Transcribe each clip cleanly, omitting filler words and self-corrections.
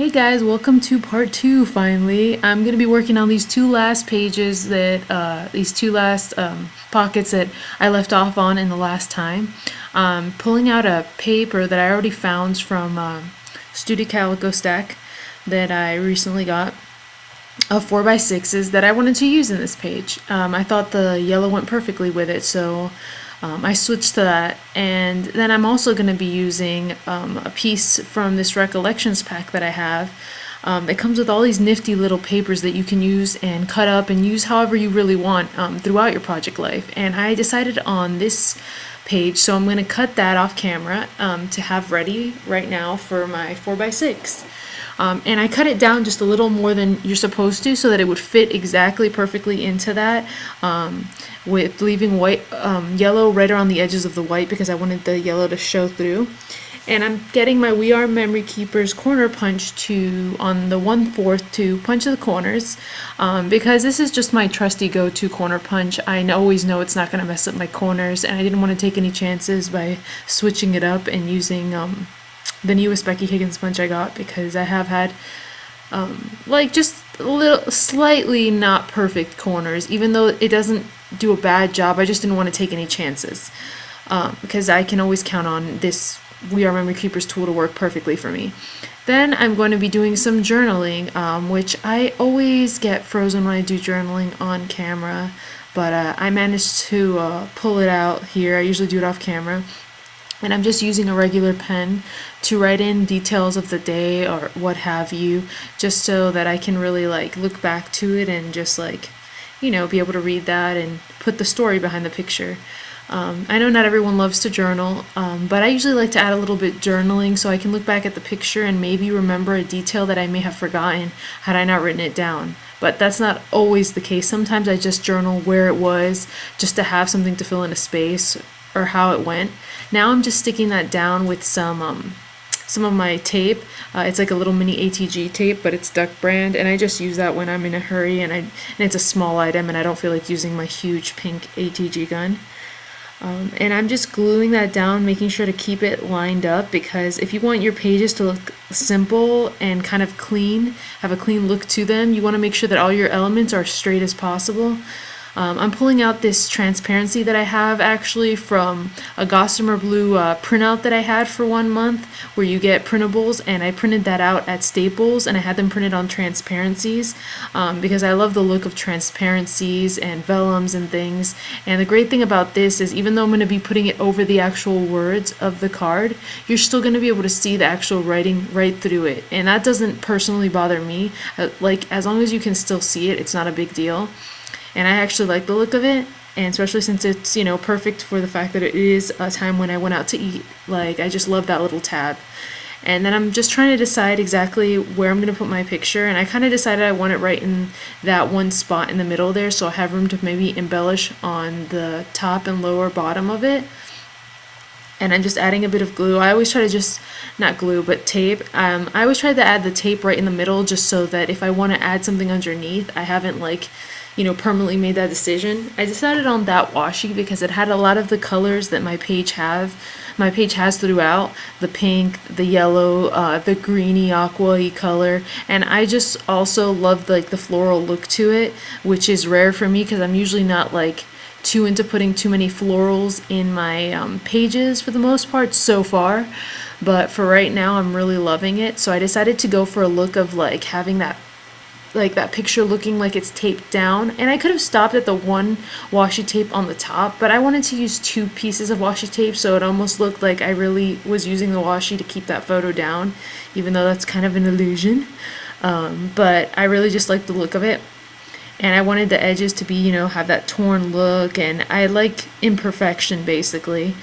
Alright guys, welcome to part 2 finally. I'm going to be working on these two last pages that, these two last pockets that I left off on in the last time. Pulling out a paper that I already found from Studio Calico Stack that I recently got of 4x6s that I wanted to use in this page. I thought the yellow went perfectly with it, so I switched to that. And then I'm also going to be using a piece from this recollections pack that I have. It comes with all these nifty little papers that you can use and cut up and use however you really want throughout your project life. And I decided on this page, so I'm going to cut that off camera to have ready right now for my 4x6. And I cut it down just a little more than you're supposed to so that it would fit exactly perfectly into that, with leaving white, yellow right around the edges of the white because I wanted the yellow to show through. And I'm getting my We Are Memory Keepers corner punch on the 1/4 to punch the corners, because this is just my trusty go-to corner punch. I always know it's not going to mess up my corners, and I didn't want to take any chances by switching it up and using the newest Becky Higgins punch I got, because I have had like just a little slightly not perfect corners. Even though it doesn't do a bad job, I just didn't want to take any chances, because I can always count on this We Are Memory Keepers tool to work perfectly for me. Then I'm going to be doing some journaling, which I always get frozen when I do journaling on camera, but I managed to pull it out here. I usually do it off camera. And I'm just using a regular pen to write in details of the day or what have you, just so that I can really like look back to it and just like, you know, be able to read that and put the story behind the picture. I know not everyone loves to journal, but I usually like to add a little bit journaling so I can look back at the picture and maybe remember a detail that I may have forgotten had I not written it down. But that's not always the case. Sometimes I just journal where it was just to have something to fill in a space or how it went. Now I'm just sticking that down with some of my tape. It's like a little mini ATG tape, but it's Duck brand, and I just use that when I'm in a hurry and it's a small item and I don't feel like using my huge pink ATG gun. And I'm just gluing that down, making sure to keep it lined up, because if you want your pages to look simple and kind of clean, have a clean look to them, you want to make sure that all your elements are straight as possible. I'm pulling out this transparency that I have actually from a Gossamer Blue printout that I had for 1 month, where you get printables, and I printed that out at Staples and I had them printed on transparencies, because I love the look of transparencies and vellums and things. And the great thing about this is, even though I'm going to be putting it over the actual words of the card, you're still going to be able to see the actual writing right through it, and that doesn't personally bother me. Like, as long as you can still see it, it's not a big deal. And I actually like the look of it, and especially since it's, you know, perfect for the fact that it is a time when I went out to eat. Like, I just love that little tab. And then I'm just trying to decide exactly where I'm going to put my picture, and I kind of decided I want it right in that one spot in the middle there, so I have room to maybe embellish on the top and lower bottom of it. And I'm just adding a bit of glue. I always try to just, not glue, but tape. I always try to add the tape right in the middle, just so that if I want to add something underneath, I haven't, like, you know, permanently made that decision. I decided on that washi because it had a lot of the colors that my page has throughout. The pink, the yellow, the greeny aqua-y color. And I just also loved like the floral look to it, which is rare for me because I'm usually not like too into putting too many florals in my pages for the most part so far. But for right now, I'm really loving it. So I decided to go for a look of like having that, like that picture looking like it's taped down. And I could have stopped at the one washi tape on the top, but I wanted to use 2 pieces of washi tape, so it almost looked like I really was using the washi to keep that photo down, even though that's kind of an illusion. But I really just like the look of it, and I wanted the edges to be, you know, have that torn look, and I like imperfection basically.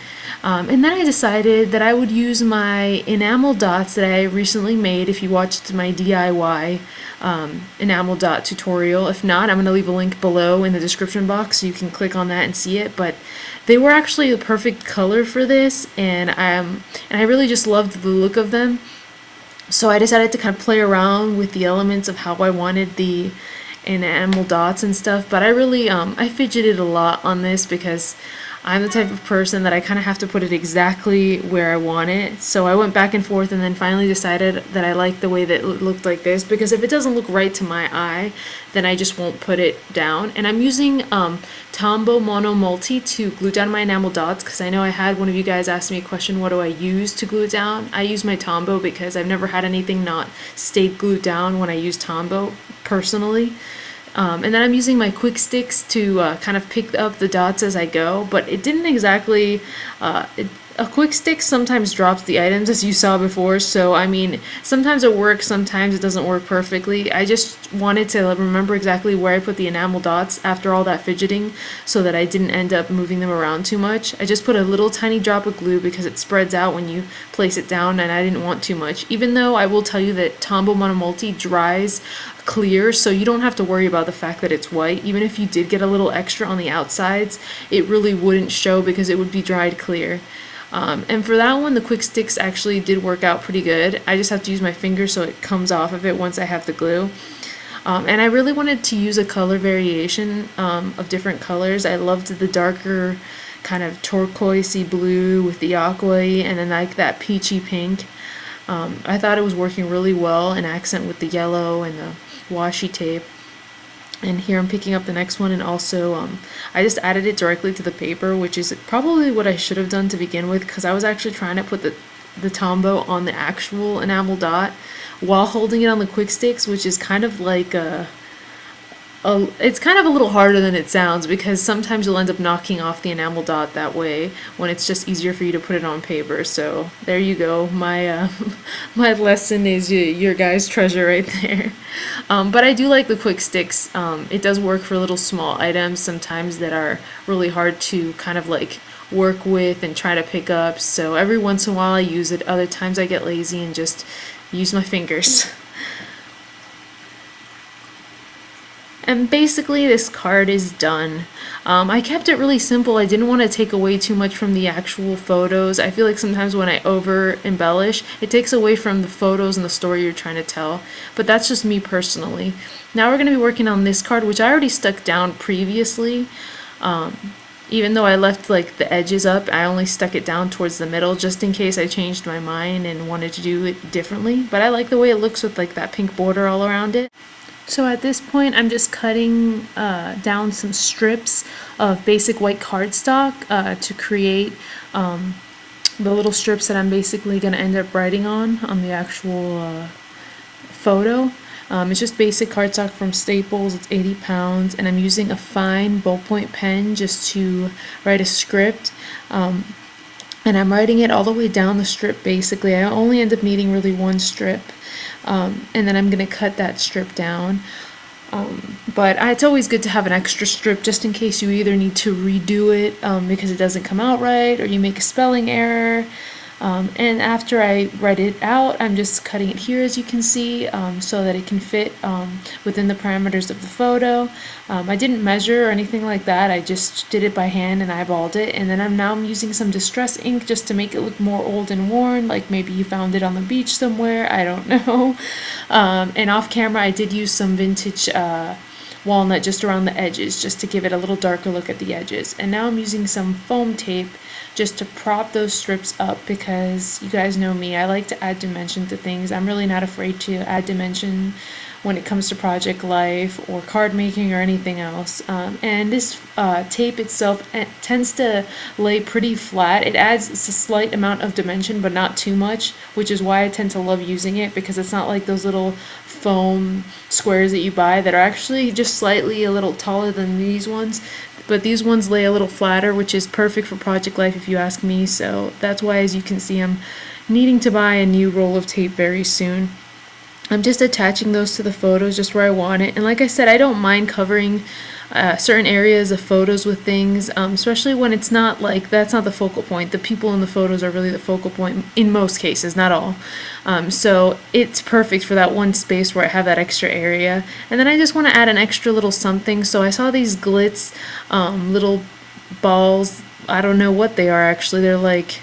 And then I decided that I would use my enamel dots that I recently made. If you watched my DIY enamel dot tutorial, if not, I'm going to leave a link below in the description box so you can click on that and see it. But they were actually the perfect color for this, and I really just loved the look of them. So I decided to kind of play around with the elements of how I wanted the enamel dots and stuff. But I really I fidgeted a lot on this because I'm the type of person that I kind of have to put it exactly where I want it. So I went back and forth and then finally decided that I like the way that it looked like this, because if it doesn't look right to my eye, then I just won't put it down. And I'm using Tombow Mono Multi to glue down my enamel dots, because I know I had one of you guys ask me a question, what do I use to glue it down? I use my Tombow because I've never had anything not stay glued down when I use Tombow personally. And then I'm using my quick sticks to kind of pick up the dots as I go, but it didn't exactly, a quick stick sometimes drops the items, as you saw before, so I mean, sometimes it works, sometimes it doesn't work perfectly. I just wanted to remember exactly where I put the enamel dots after all that fidgeting, so that I didn't end up moving them around too much. I just put a little tiny drop of glue because it spreads out when you place it down, and I didn't want too much, even though I will tell you that Tombow Mono Multi dries clear, so you don't have to worry about the fact that it's white. Even if you did get a little extra on the outsides, it really wouldn't show because it would be dried clear. And for that one, the quick sticks actually did work out pretty good. I just have to use my finger so it comes off of it once I have the glue. And I really wanted to use a color variation of different colors. I loved the darker kind of turquoisey blue with the aqua-y, and then like that peachy pink. I thought it was working really well in accent with the yellow and the washi tape. And here I'm picking up the next one, and also I just added it directly to the paper, which is probably what I should have done to begin with, because I was actually trying to put the Tombow on the actual enamel dot while holding it on the quick sticks, which is kind of like it's kind of a little harder than it sounds, because sometimes you'll end up knocking off the enamel dot that way when it's just easier for you to put it on paper. So there you go. My my lesson is your guys' treasure right there. But I do like the quick sticks. It does work for little small items sometimes that are really hard to kind of like work with and try to pick up. So every once in a while I use it. Other times I get lazy and just use my fingers. And basically this card is done. I kept it really simple. I didn't want to take away too much from the actual photos. I feel like sometimes when I over embellish, it takes away from the photos and the story you're trying to tell. But that's just me personally. Now we're going to be working on this card, which I already stuck down previously. Even though I left like the edges up, I only stuck it down towards the middle just in case I changed my mind and wanted to do it differently. But I like the way it looks with like that pink border all around it. So at this point, I'm just cutting down some strips of basic white cardstock to create the little strips that I'm basically going to end up writing on the actual photo. It's just basic cardstock from Staples. It's 80 pounds, and I'm using a fine ballpoint pen just to write a script. And I'm writing it all the way down the strip basically. I only end up needing really one strip. And then I'm going to cut that strip down. But it's always good to have an extra strip just in case you either need to redo it because it doesn't come out right, or you make a spelling error. And after I write it out, I'm just cutting it here, as you can see, so that it can fit within the parameters of the photo. I didn't measure or anything like that. I just did it by hand and eyeballed it. And then I'm using some distress ink just to make it look more old and worn, like maybe you found it on the beach somewhere. I don't know. And off camera, I did use some vintage walnut just around the edges, just to give it a little darker look at the edges. And now I'm using some foam tape just to prop those strips up, because you guys know me, I like to add dimension to things. I'm really not afraid to add dimension when it comes to project life or card making or anything else. And this tape itself tends to lay pretty flat. It adds a slight amount of dimension, but not too much, which is why I tend to love using it, because it's not like those little foam squares that you buy that are actually just slightly a little taller than these ones. But these ones lay a little flatter, which is perfect for project life if you ask me. So that's why, as you can see, I'm needing to buy a new roll of tape very soon. I'm just attaching those to the photos just where I want it. And like I said, I don't mind covering certain areas of photos with things, especially when it's not like, that's not the focal point. The people in the photos are really the focal point in most cases, not all. So it's perfect for that one space where I have that extra area. And then I just want to add an extra little something. So I saw these glitz little balls. I don't know what they are actually. They're like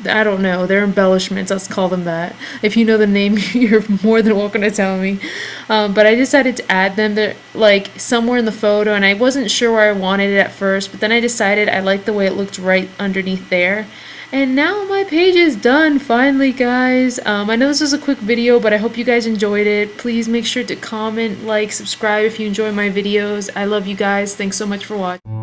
I don't know, they're embellishments, let's call them that. If you know the name, you're more than welcome to tell me. But I decided to add them. They're like somewhere in the photo, and I wasn't sure where I wanted it at first, but then I decided I liked the way it looked right underneath there. And now my page is done, finally, guys. I know this was a quick video, but I hope you guys enjoyed it. Please make sure to comment, like, subscribe if you enjoy my videos. I love you guys. Thanks so much for watching.